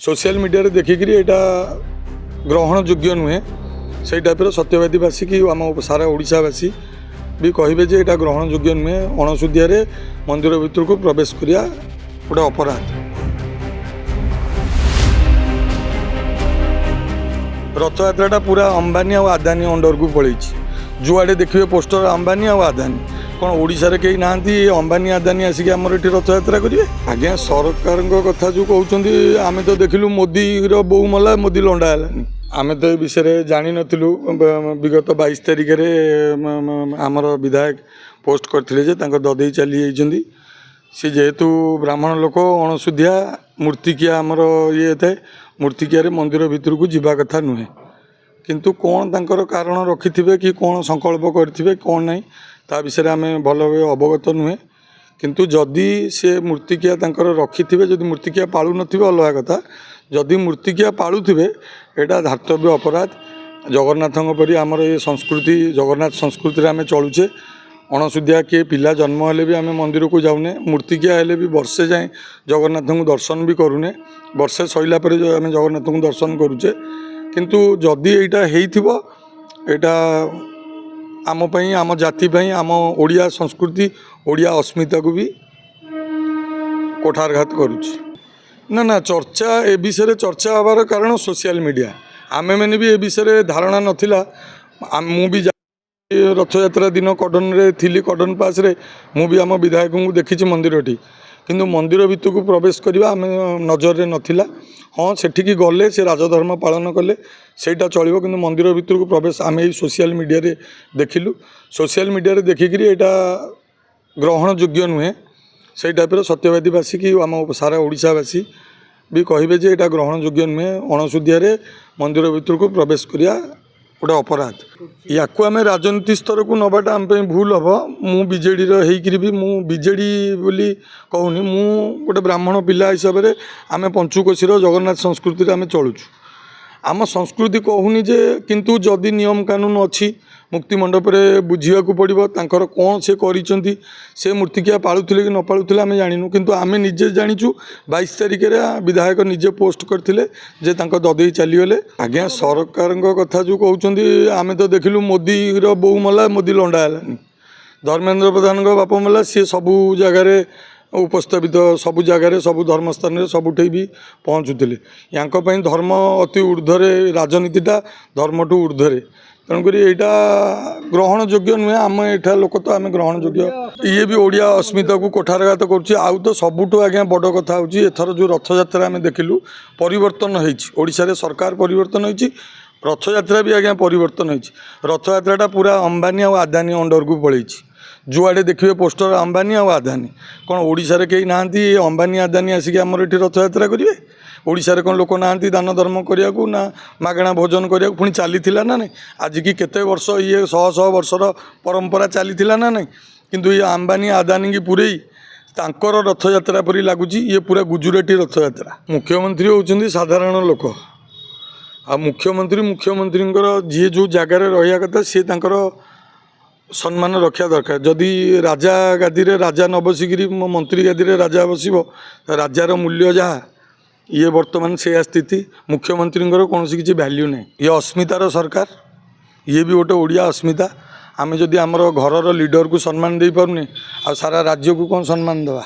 Social media रे देखिकी एटा ग्रहण योग्य नुहे से टाइप सत्यवादीवासी कि आम सारा ओडावासी भी कहे जे एटा ग्रहण योग्य नुहे अणसुधिया मंदिर भितर को प्रवेश करिया गोटे अपराध। रथयात्रा पूरा अंबानी और आदानी अंडर को पलि जुआड़े देखिए पोस्टर अंबानी और आदानी कौन ओडिशा रे कहीं ना अंबानी आदानी आसिक आमर ये रथयात्रा करेंगे। आज्ञा सरकार कथा जो कहते आम तो देखिलु मोदी बो मला मोदी लंडा है आम तो ये विषय जानी नथिलु विगत 22 तारिख आमर विधायक पोस्ट करते ददई चली जाती सी जेहेतु ब्राह्मण लोक अणसुधिया मूर्तिकिया आमर ये थाए मूर्तिकिया मंदिर भितर को जीवा कथा नुहे किंतु कौन तांकर कारण रखिथिबे कि कौन संकल्प करथिबे कौन नहीं ता विषय आम भल अवगत नुहे किंतु जदि से मूर्तिकिया तांकर रखिथिबे जदि मूर्तिकिया पाळु नथिबे अलग कथा जदि मूर्तिकिया पाळुथिबे एटा धार्तव्य अपराध। जगन्नाथଙ୍କ परि आमर ये संस्कृति जगन्नाथ संस्कृति आम चलुचे अणसुधिया किए पिला जन्म हेले भी आम मंदिर को जाऊने मूर्तिकिया हेले भी वर्षे जाए जगन्नाथ को दर्शन भी करूने वर्षे सैला पर आम जगन्नाथ को दर्शन करुचे किंतु जदि एटा हेइथिबो एटा आम पई आम जाति पई आम ओडिया संस्कृति ओडिया अस्मिता को भी कोठारघात करुची ना ना चर्चा ए विषय चर्चा हबार कारण सोशल मीडिया आमे मैंने भी ए विषय धारणा नथिला मु भी रथयात्रा दिन कड़न रे थिली कड़न पास रे मु भी आम विधायक को देखी मंदिर टी किंतु मंदिर भितर को प्रवेश करवा आम नजर रे नथिला। हाँ सेठिकी गले से राजधर्म पालन कले सेटा चलिबो किंतु मंदिर भितर को प्रवेश आम ये सोशल मीडिया रे देखिलु सोशल मीडिया रे देखिकी एटा ग्रहण योग्य नुहे से टाइप सत्यवादीवासी कि आम सारा ओडावासी भी कहे जे एटा ग्रहण योग्य नुहे अणसुधिया मंदिर भितर को प्रवेश करिया गोटे अपराध। या आम राजनीति स्तर को नवाटा आम भूल हम मु बीजेडी होकर भी मु बीजेडी बोली कहूनी मु गोटे ब्राह्मण पिला हिसाब से आम पंचुकोशीर जगन्नाथ संस्कृति आम चलुचु आम संस्कृति कहूनी जे किंतु जदि नियम कानून अच्छी मुक्ति मंडप बुझा पड़ो तांकर कौन से करिसेंती से मूर्तिकिया पाळुथिले कि न पाळुथिले आम जानिनु किंतु आम निजे जानिचु 22 तारिख विधायक निजे पोस्ट करथिले जे तांको ददई चलीगले। आज्ञा सरकार कथा जो कहते आम तो देखिलु मोदी बो मला मोदी लंडा है धर्मेंद्र प्रधान बाप मला सी सबू जगार उपस्थापित सबू जगार सबू धर्मस्थान सबुठे भी पहुँचुले यहाँ धर्म अति ऊर्ध्वे राजनीतिटा धर्म टू ऊर्ध्वे तेणुक यहाँ ग्रहण योग्य नुहे आम एठा लोक तो आम ग्रहण योग्य ये भी ओडिया अस्मिता को कोठारघात करुच्ची आउ तो सबुठू आज्ञा बड़ कथा होची एथर जो रथयात्रा आम देखिलु परिवर्तन होईची ओडिशा रे सरकार परिवर्तन होईची रथयात्रा भी आज्ञा परिवर्तन होईची रथयात्रा पूरा अंबानी और आदानी अंडर को पलि जुआड़े देखिए पोस्टर अंबानी और आदानी कौन ओडिशा रे कहीं ना अंबानी आदानी आसिक आमर ये रथयात्रा करेंगे ओडिशा रे कौन लोक ना दान धर्म करने को ना मागणा भोजन करने पुणी चली ना नहीं आज की केते वर्ष ये शह शह वर्षर परंपरा चली ना नहीं किंतु ये अंबानी आदानी की पूरे तांकर रथयात्रा परी लगुच ये पूरा गुजराती रथयात्रा। मुख्यमंत्री होउछंदी साधारण लोक आ मुख्यमंत्री जी जो जगार रहा कथा सी तांकर सम्मान रखा दरकार जदि राजा गादी रे राजा न बसिकी मंत्री गादी रे राजा बसो राजार मूल्य जहाँ ये वर्तमान से स्थिति मुख्यमंत्री कौन सी किसी वैल्यू नहीं ये अस्मितार सरकार ये भी गोटे ओडिया अस्मिता आम जदि आमर घर लीडर को सम्मान दे पारुने आ सारा राज्य को कौन सम्मान देवा।